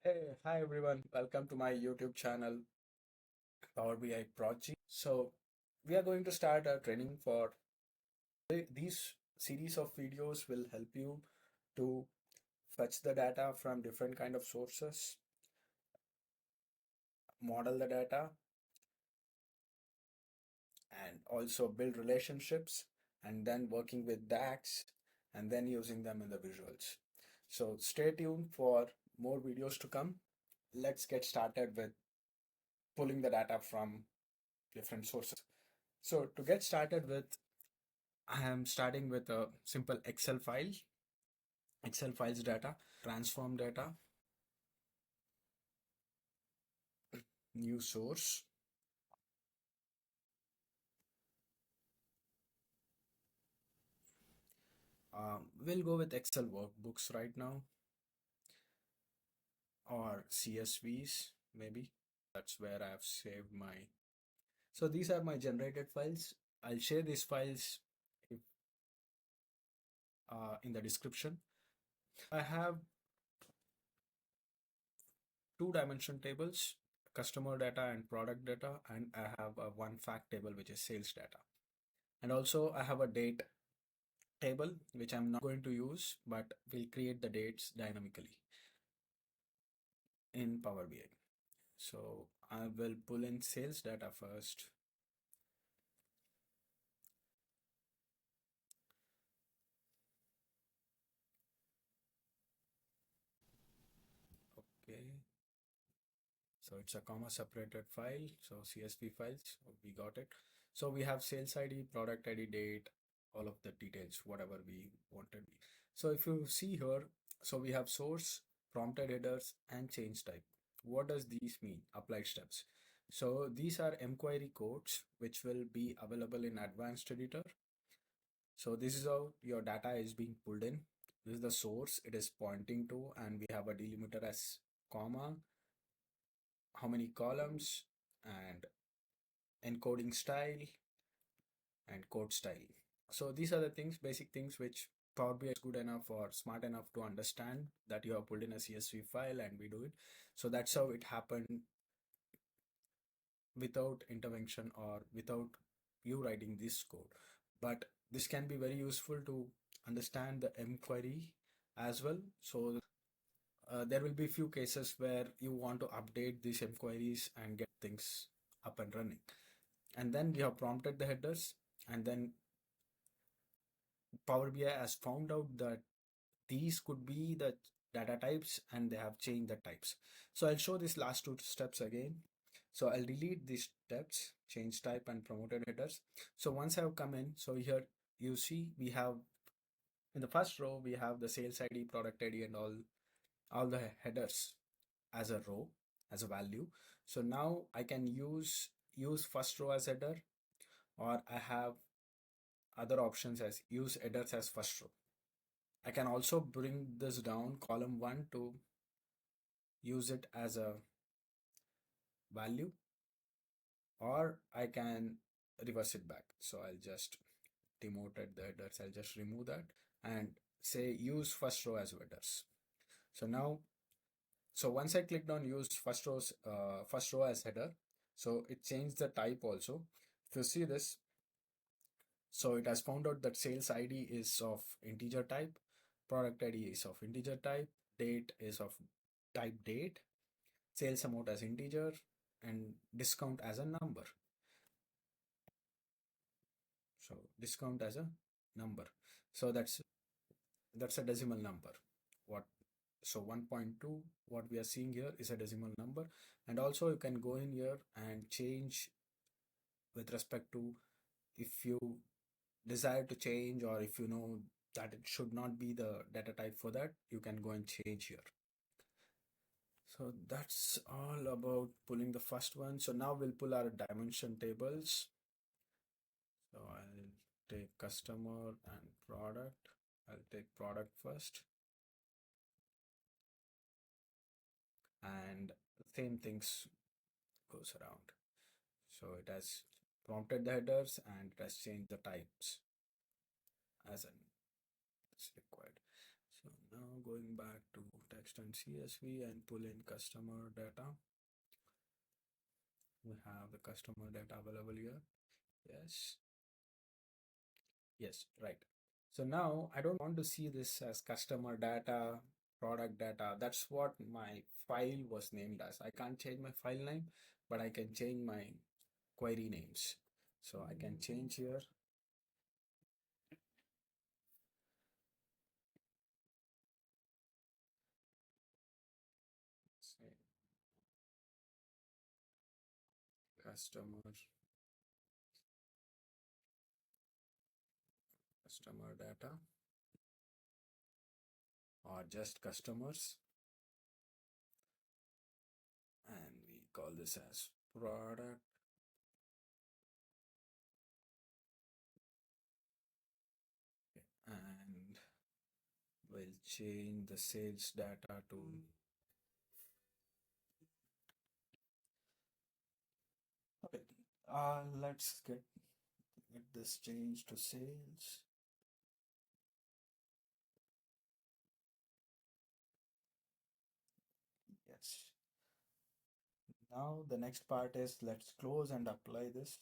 Hey, hi everyone. Welcome to my YouTube channel, Power BI Project. So, we are going to start a training for these series of videos will help you to fetch the data from different kind of sources, model the data, and also build relationships, and then working with DAX, and then using them in the visuals. So, stay tuned for more videos to come. Let's get started with pulling the data from different sources. So to get started with, I am starting with a simple Excel files data, transform data, new source. We'll go with Excel workbooks right now or CSVs maybe. That's where I've saved my. So these are my generated files. I'll share these files if, in the description. I have two dimension tables, customer data and product data, and I have a one fact table which is sales data. And also I have a date table which I'm not going to use, but we'll create the dates dynamically in Power BI. So I will pull in sales data first. Okay, so it's a comma separated file, so CSV files, we got it. So we have sales ID, product ID, date, all of the details, whatever we wanted. So if you see here, so we have source, prompted headers, and change type. What does these mean? Applied steps. So these are mQuery codes which will be available in advanced editor. So this is how your data is being pulled in. This is the source it is pointing to, and we have a delimiter as comma, how many columns, and encoding style and code style. So these are the things, basic things which Power BI is good enough or smart enough to understand that you have pulled in a CSV file and we do it. So that's how it happened without intervention or without you writing this code. But this can be very useful to understand the M query as well. So there will be few cases where you want to update these M queries and get things up and running. And then we have prompted the headers, and then Power BI has found out that these could be the data types and they have changed the types. So I'll show these last two steps again. So I'll delete these steps, change type and promoted headers. So once I've come in, so here you see we have in the first row we have the sales ID, product ID, and all the headers as a row, as a value. So now I can use first row as header, or I have other options as use headers as first row. I can also bring this down column 1 to use it as a value, or I can reverse it back. So I'll just demoted the headers. I'll just remove that and say use first row as headers. So now, so once I clicked on use first row as header, so it changed the type also. If you see this, so it has found out that sales ID is of integer type, product ID is of integer type, date is of type date, sales amount as integer, and discount as a number. So discount as a number. So that's a decimal number. What so 1.2, what we are seeing here is a decimal number. And also you can go in here and change with respect to, if you desire to change, or if you know that it should not be the data type for that, you can go and change here. So that's all about pulling the first one. So now we'll pull our dimension tables. So I'll take customer and product. I'll take product first, and same things goes around. So it has prompted the headers and it has changed the types as an it's required. So now going back to extend CSV and pull in customer data. We have the customer data available here. Yes. Yes, right. So now I don't want to see this as customer data, product data. That's what my file was named as. I can't change my file name, but I can change my query names. So I can change here. Say customer data, or just customers, and we call this as product. And we'll change the sales data to, okay. Let's get this changed to sales. Yes. Now the next part is, let's close and apply this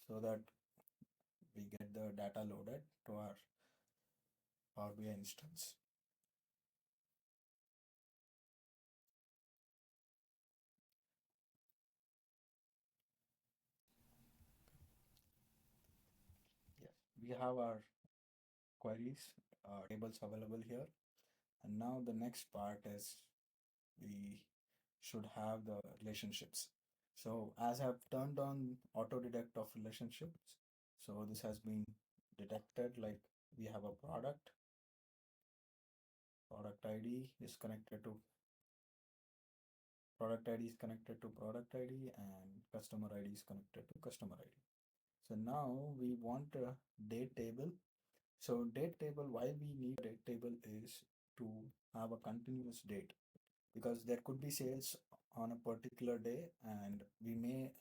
so that we get the data loaded to our Power BI instance. Yes, we have our queries, tables available here. And now the next part is, we should have the relationships. So as I've turned on auto detect of relationships, so this has been detected, like we have a product ID is connected to product ID is connected to product ID, and customer ID is connected to customer ID. So now we want a date table. So date table, why we need a date table is to have a continuous date, because there could be sales on a particular day and we may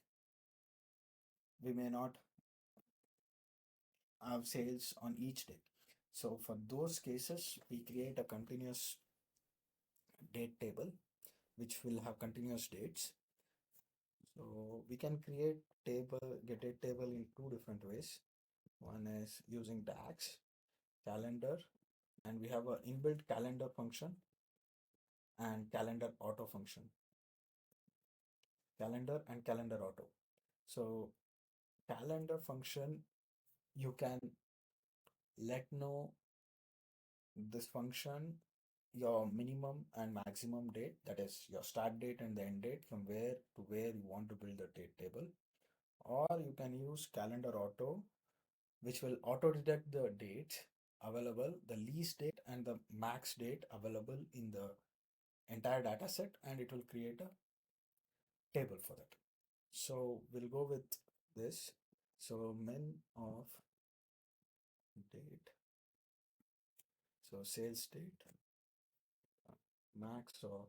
not have sales on each day. So for those cases, we create a continuous date table which will have continuous dates. So we can get a table in two different ways. One is using DAX, calendar, and we have an inbuilt calendar function and calendar auto function. Calendar and calendar auto. So calendar function, you can let know this function your minimum and maximum date, that is your start date and the end date, from where to where you want to build the date table. Or you can use calendar auto, which will auto detect the dates available, the least date and the max date available in the entire data set, and it will create a table for that. So we'll go with this. So min of date, so sales date, max of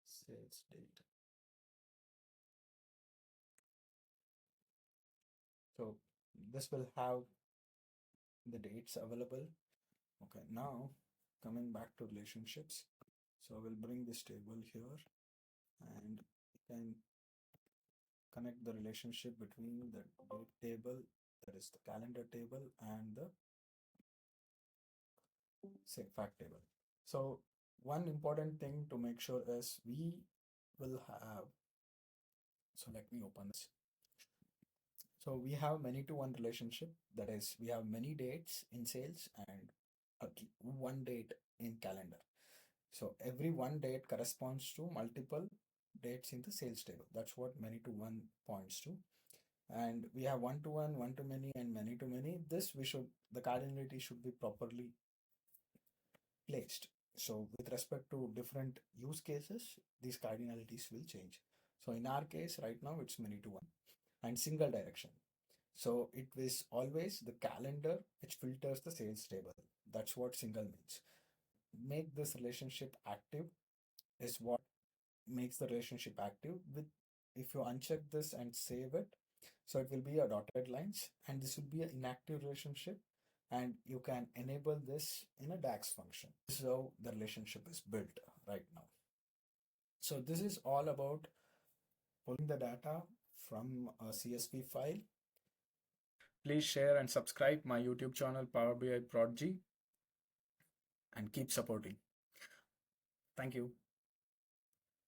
sales date. So this will have the dates available. Okay, now coming back to relationships. So we'll bring this table here, and we can connect the relationship between the date table, that is the calendar table, and the say fact table. So one important thing to make sure is, we will have, so let me open this. So we have many to one relationship, that is we have many dates in sales and one date in calendar. So every one date corresponds to multiple dates in the sales table. That's what many to one points to. And we have one to one, one to many, and many to many. The cardinality should be properly placed. So with respect to different use cases, these cardinalities will change. So in our case, right now it's many to one and single direction. So it is always the calendar which filters the sales table. That's what single means. Make this relationship active is what makes the relationship active. With If you uncheck this and save it, so it will be a dotted lines, and this will be an inactive relationship. and you can enable this in a DAX function. This is how the relationship is built right now. So this is all about pulling the data from a CSV file. Please share and subscribe my YouTube channel Power BI Prodigy and keep supporting. Thank you.